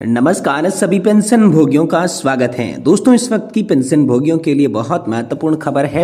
नमस्कार सभी पेंशन भोगियों का स्वागत है। दोस्तों, इस वक्त की पेंशन भोगियों के लिए बहुत महत्वपूर्ण खबर है।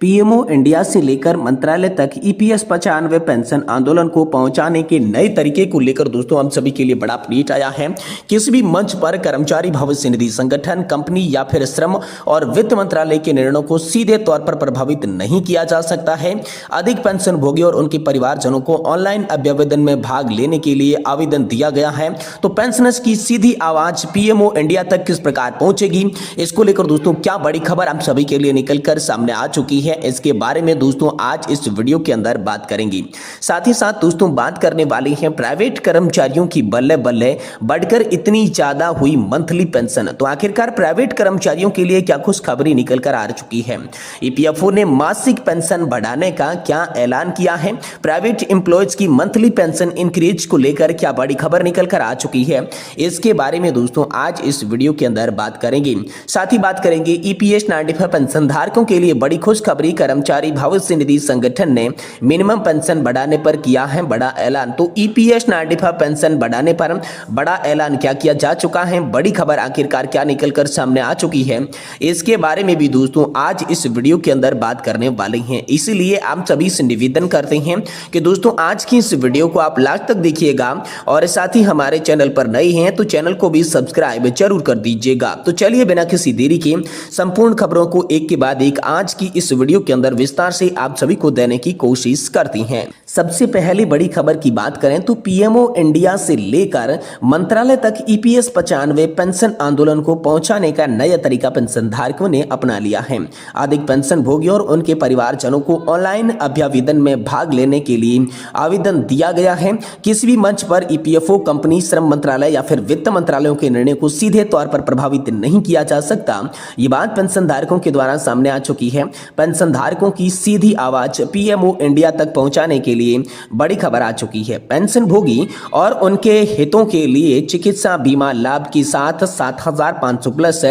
पीएमओ इंडिया से लेकर मंत्रालय तक ईपीएस 95 पेंशन आंदोलन को पहुंचाने के नए तरीके को लेकर दोस्तों हम सभी के लिए बड़ा अपडेट आया है। किसी भी मंच पर कर्मचारी भविष्य निधि संगठन, कंपनी या फिर श्रम और वित्त मंत्रालय के निर्णयों को सीधे तौर पर प्रभावित नहीं किया जा सकता है। अधिक पेंशन भोगी और उनके परिवारजनों को ऑनलाइन अभ्यावेदन में भाग लेने के लिए आवेदन दिया गया है। तो पेंशनर्स की सीधी आवाज पीएमओ इंडिया तक किस प्रकार पहुंचेगी, इसको लेकर दोस्तों क्या बड़ी खबर हम सभी के लिए निकलकर सामने आ चुकी है, इसके बारे में दोस्तों आज इस वीडियो के अंदर बात करेंगे। साथ ही साथ दोस्तों बात करने वाले हैं प्राइवेट कर्मचारियों की बल्ले बल्ले बढ़कर इतनी ज्यादा हुई मंथली पेंशन। तो आखिरकार प्राइवेट कर्मचारियों के लिए क्या खुशखबरी निकलकर आ चुकी है। ईपीएफओ ने मासिक पेंशन बढ़ाने का क्या ऐलान किया है। प्राइवेट एम्प्लॉयज की मंथली पेंशन इंक्रीज को लेकर क्या बड़ी खबर निकलकर आ चुकी है, इसके बारे में दोस्तों आज इस वीडियो के अंदर बात करेंगे। साथ ही बात करेंगे ईपीएस 95 पेंशन धारकों के लिए बड़ी खुशखबरी। कर्मचारी भविष्य निधि संगठन ने मिनिमम पेंशन बढ़ाने पर किया है बड़ा ऐलान। तो ईपीएस 95 पेंशन बढ़ाने पर बड़ा ऐलान क्या किया जा चुका है, बड़ी खबर आखिरकार क्या निकलकर सामने आ चुकी है, इसके बारे में भी दोस्तों आज इस वीडियो के अंदर बात करने वाले हैं। इसीलिए आप सभी से निवेदन करते हैं कि दोस्तों आज की इस वीडियो को आप लास्ट तक देखिएगा और साथ ही हमारे चैनल पर नए हैं तो चैनल को भी सब्सक्राइब जरूर कर दीजिएगा। तो चलिए बिना किसी देरी के संपूर्ण खबरों को एक के बाद एक आज की इस वीडियो के अंदर विस्तार से आप सभी को देने की कोशिश करती हैं। सबसे पहले बड़ी खबर की बात करें तो पीएमओ इंडिया से लेकर मंत्रालय तक ईपीएस 95 पेंशन आंदोलन को पहुंचाने का नया तरीका पेंशन धारकों ने अपना लिया है। अधिक पेंशन भोगियों और उनके परिवारजनों को ऑनलाइन अभ्यावेदन में भाग लेने के लिए आवेदन दिया गया है। किसी भी मंच पर ईपीएफओ, कंपनी, श्रम मंत्रालय या फिर वित्त मंत्रालयों के निर्णय को सीधे तौर पर प्रभावित नहीं किया जा सकता। ये बात पेंशन धारकों के द्वारा सामने आ चुकी है। पेंशन धारकों की सीधी आवाज पीएमओ इंडिया तक पहुंचाने के लिए बड़ी खबर आ चुकी है। पेंशन भोगी और उनके हितों के लिए चिकित्सा बीमा लाभ के साथ 7,500 प्लस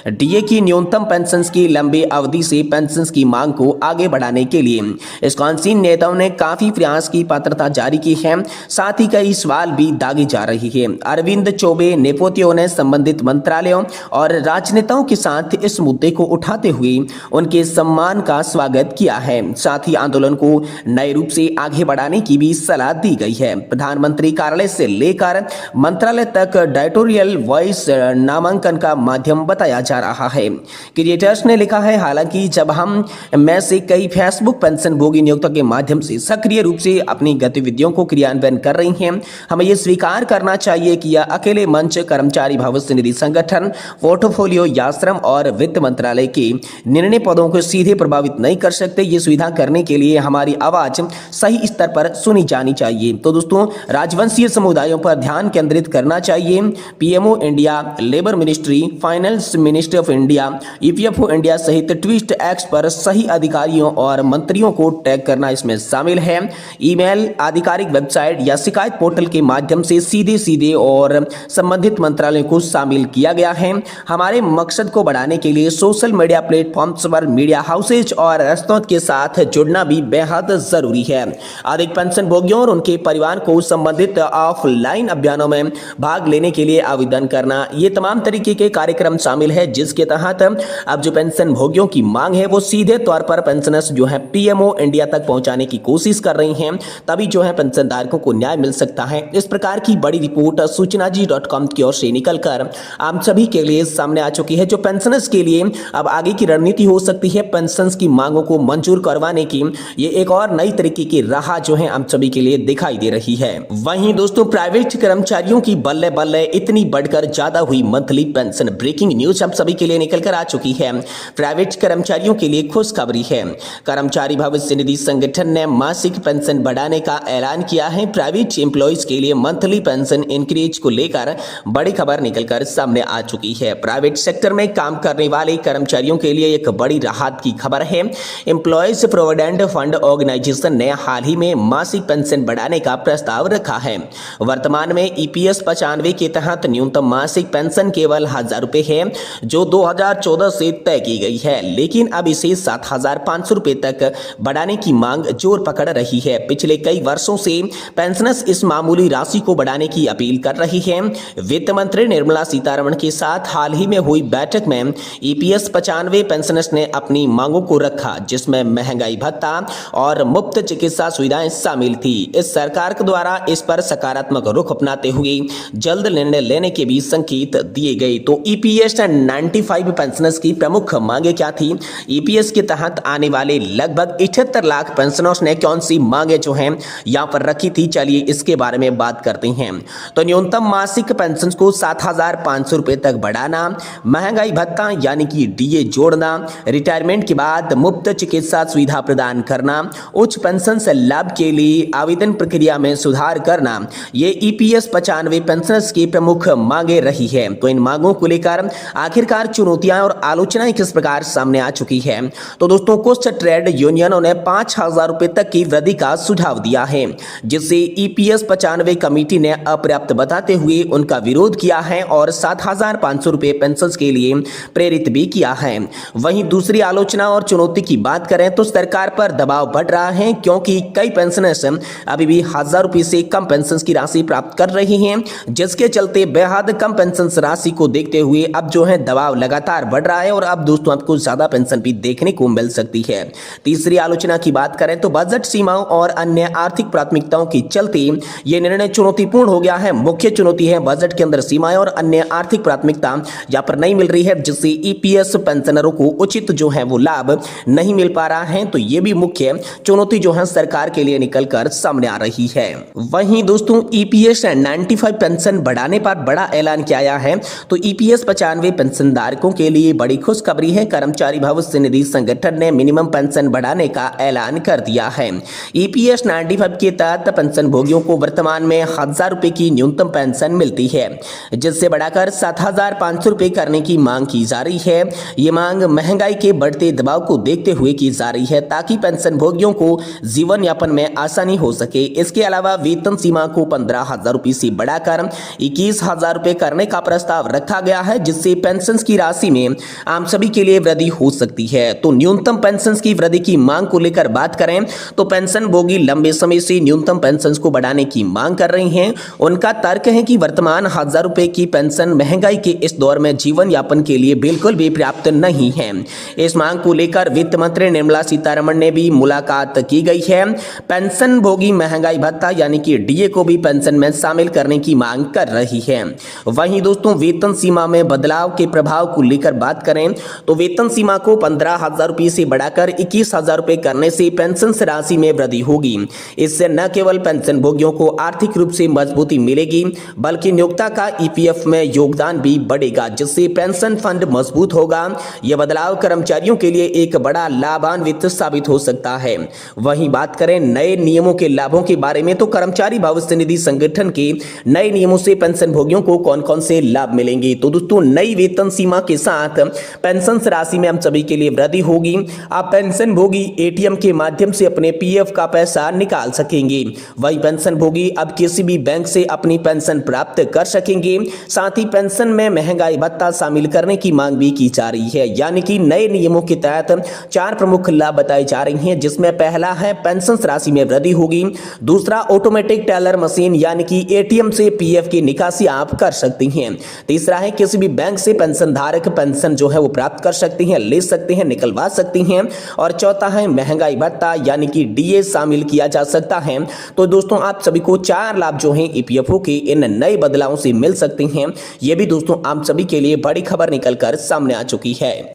डीए की न्यूनतम पेंशन की लंबी अवधि से पेंशन की मांग को आगे बढ़ाने के लिए विस्कॉन्सिन नेताओं ने काफी प्रयास की पात्रता जारी की है। साथ ही कई सवाल भी दागे जा रही है। अरविंद चौबे नेपोतियों ने संबंधित मंत्रालयों और राजनेताओं के साथ इस मुद्दे को उठाते हुए उनके सम्मान का स्वागत किया है। साथ ही आंदोलन को नए रूप से आगे बढ़ाने की भी सलाह दी गई है। प्रधानमंत्री कार्यालय से लेकर मंत्रालय तक डायरेक्टोरियल वॉइस नामांकन का माध्यम बताया जा रहा है। क्रिएटर्स ने लिखा है, हालांकि जब हम में से कई फेसबुक पेंशन भोगी नियोक्ता के माध्यम से सक्रिय रूप से अपनी गतिविधियों को क्रियान्वयन कर रही हैं, हमें यह स्वीकार करना चाहिए कि यह अकेले मंच कर्मचारी भविष्य निधि संगठन, पोर्टफोलियो या श्रम और वित्त मंत्रालय के निर्णय पदों को सीधे प्रभावित नहीं कर सकते। ये सुविधा करने के लिए हमारी आवाज सही स्तर पर सुनी जानी चाहिए। तो दोस्तों राजवंशीय समुदायों पर ध्यान केंद्रित करना चाहिए। PMO India, labour ministry, finance ministry of India, EPFO India सहित ट्विस्ट एक्स पर सही अधिकारियों और मंत्रियों को टैग करना इसमें शामिल है। ईमेल, आधिकारिक वेबसाइट या शिकायत पोर्टल के माध्यम से सीधे और संबंधित मंत्रालयों को शामिल किया गया है। हमारे मकसद को बढ़ाने के लिए सोशल मीडिया प्लेटफॉर्म्स पर मीडिया हाउसेज और रेस्तरां के साथ जुड़ना भी बेहद जरूरी है। अधिक पेंशन भोगियों और उनके परिवार को संबंधित ऑफलाइन अभियानों में भाग लेने के लिए आवेदन करना, ये तमाम तरीके के कार्यक्रम शामिल है जिसके तहत अब जो पेंशन भोगियों की मांग है वो सीधे तौर पर पेंशनर्स जो है पीएमओ इंडिया तक पहुंचाने की कोशिश कर रही हैं। तभी जो है पेंशन धारकों को न्याय मिल सकता है। इस प्रकार की बड़ी रिपोर्ट सूचनाजी.com की ओर से निकलकर आप सभी के लिए सामने आ चुकी है। जो पेंशनर्स के लिए अब आगे की रणनीति हो सकती है पेंशन की मांगों को मंजूर करवाने की, ये एक और नई तरीके की राह जो है हम सभी के लिए दिखाई दे रही है। वहीं दोस्तों प्राइवेट कर्मचारियों की बल्ले बल्ले इतनी बढ़कर ज्यादा हुई मंथली पेंशन, ब्रेकिंग न्यूज हम सभी के लिए निकलकर आ चुकी है। प्राइवेट कर्मचारियों के लिए खुशखबरी है। कर्मचारी भविष्य निधि संगठन ने मासिक पेंशन बढ़ाने का ऐलान किया है। प्राइवेट एम्प्लॉयज के लिए मंथली पेंशन इंक्रीज को लेकर बड़ी खबर निकलकर सामने आ चुकी है। प्राइवेट सेक्टर में काम करने वाले कर्मचारियों के लिए एक बड़ी राहत की खबर है। एम्प्लॉयज प्रोविडेंट फंड ऑर्गेनाइजेशन ने हाल ही में में मासिक पेंशन बढ़ाने का प्रस्ताव रखा है। वर्तमान में ईपीएस 95 के तहत न्यूनतम मासिक पेंशन केवल 1000 रुपए है, जो 2014 से तय की गई है, लेकिन अब इसे 7500 रुपए तक बढ़ाने की मांग जोर पकड़ रही है। पिछले कई वर्षों से पेंशनर्स इस मामूली राशि को बढ़ाने की अपील कर रही है। वित्त मंत्री निर्मला सीतारमण के साथ हाल ही में हुई बैठक में ईपीएस 95 पेंशनर्स ने अपनी मांगों को रखा, जिसमें महंगाई भत्ता और मुफ्त चिकित्सा सुविधाएं शामिल थी। इस सरकार के द्वारा इस पर सकारात्मक रुख अपनाते हुए जल्द निर्णय लेने के भी संकेत दिए गए। तो ईपीएस 95 पेंशनर्स की प्रमुख मांगे क्या थी? ईपीएस के तहत आने वाले लगभग 78 लाख पेंशनर्स ने कौन सी मांगे जो हैं यहाँ पर रखी थी, चलिए इसके बारे में बात करते हैं। तो न्यूनतम मासिक पेंशन को 7500 रुपए तक बढ़ाना, महंगाई भत्ता यानी कि डीए जोड़ना, रिटायरमेंट के बाद मुफ्त चिकित्सा सुविधा प्रदान करना, उच्च पेंशन से लाभ के लिए आवेदन प्रक्रिया में सुधार करना, ये ईपीएस 95 पेंशनर्स की प्रमुख मांगे रही है। तो इन मांगों को लेकर आखिरकार चुनौतियां और आलोचनाएं किस प्रकार सामने आ चुकी है? तो दोस्तों, कुछ ट्रेड यूनियनों ने 5000 रुपए तक की वृद्धि का सुझाव दिया है, जिसे ईपीएस 95 कमेटी ने अपर्याप्त बताते हुए उनका विरोध किया है और 7500 रुपए पेंशन के लिए प्रेरित भी किया है। वहीं दूसरी आलोचना और चुनौती की बात करें तो सरकार पर दबाव बढ़ रहा है, क्योंकि कई पेंशनर्स अभी भी 1000 रुपए से कम पेंशन की राशि प्राप्त कर रहे हैं, जिसके चलते बेहद कम पेंशन राशि को देखते हुए अब जो है दबाव लगातार बढ़ रहा है और अब दोस्तों आपको ज्यादा पेंशन भी देखने को मिल सकती है। तीसरी आलोचना की बात करें तो बजट सीमाओं और अन्य आर्थिक प्राथमिकताओं के चलते यह निर्णय चुनौतीपूर्ण हो गया है। मुख्य चुनौती है बजट के अंदर सीमाएं और अन्य आर्थिक प्राथमिकता यहाँ पर नहीं मिल रही है, जिससे ईपीएस पेंशनरों को उचित जो है वो लाभ नहीं मिल पा रहा है। तो ये भी मुख्य चुनौती जो है सरकार के लिए निकलकर सामने आ रही है। वहीं दोस्तों, ईपीएस 95 पेंशन बढ़ाने पर बड़ा ऐलान किया गया है। तो ईपीएस 95 पेंशन धारकों के लिए बड़ी खुशखबरी है। कर्मचारी भविष्य निधि संगठन ने मिनिमम पेंशन बढ़ाने का ऐलान कर दिया है। ईपीएस 95 के तहत पेंशन भोगियों को वर्तमान में 1000 रुपए की न्यूनतम पेंशन मिलती है, जिससे बढ़ाकर 7500 रुपए करने की मांग की जा रही है। ये मांग महंगाई के बढ़ते दबाव को देखते हुए की जा रही है, ताकि पेंशन भोगियों को जीवन यापन में आसानी हो सके। इसके अलावा वेतन सीमा को 15000 रुपए से बढ़ाकर 21000 रुपए करने का प्रस्ताव रखा गया है, जिससे पेंशन की राशि में आम सभी के लिए वृद्धि हो सकती है। तो न्यूनतम पेंशन की वृद्धि की मांग को लेकर बात करें तो पेंशन भोगी लंबे समय से न्यूनतम पेंशन को बढ़ाने की मांग कर रही हैं। उनका तर्क है कि वर्तमान 1000 रुपए की पेंशन महंगाई के इस दौर में जीवन यापन के लिए बिल्कुल भी पर्याप्त नहीं है। इस मांग को लेकर वित्त मंत्री निर्मला सीतारमण ने भी मुलाकात की गई है। पेंशन भोगी महंगाई भत्ता यानी कि डीए को भी पेंशन में शामिल करने की मांग कर रही है। वहीं दोस्तों, वेतन सीमा में बदलाव के प्रभाव को लेकर बात करें तो वेतन सीमा को 15000 रुपए से बढ़ाकर 21000 रुपए करने से पेंशन राशि में वृद्धि होगी। इससे न केवल पेंशन भोगियों को आर्थिक रूप से मजबूती मिलेगी, बल्कि नियोक्ता का ईपीएफ में योगदान भी बढ़ेगा, जिससे पेंशन फंड मजबूत होगा। यह बदलाव कर्मचारियों के लिए एक बड़ा लाभान्वित साबित हो सकता है। वहीं बात करें नए नियमों के लाभों के बारे में तो कर्मचारी भविष्य निधि संगठन के नए नियमों से पेंशन भोगियों को कौन कौन से लाभ मिलेंगे? तो दोस्तों, नई वेतन सीमा के साथ पेंशन राशि में हम सभी के लिए वृद्धि होगी। आप पेंशन भोगी एटीएम के माध्यम से अपने पीएफ का पैसा निकाल सकेंगे। वही पेंशन भोगी अब किसी भी बैंक से अपनी पेंशन प्राप्त कर सकेंगे। साथ ही पेंशन में महंगाई भत्ता शामिल करने की मांग भी की जा रही है। यानी कि नए नियमों के तहत 4 प्रमुख लाभ बताए जा रहे हैं, जिसमें पहला है पेंशन राशि में वृद्धि होगी। दूसरा, ऑटोमेटिक टेलर मशीन यानी कि एटीएम से पीएफ की निकासी आप कर सकती हैं। तीसरा है किसी भी बैंक से पेंशन धारक पेंशन जो है वो प्राप्त कर सकती हैं, ले सकते हैं, निकलवा सकती हैं। और चौथा है महंगाई भत्ता यानी कि डीए शामिल किया जा सकता है। तो दोस्तों, आप सभी को 4 लाभ जो हैं ईपीएफओ के इन नए बदलावों से मिल सकते हैं। ये भी दोस्तों आप सभी के लिए बड़ी खबर निकलकर सामने आ चुकी है।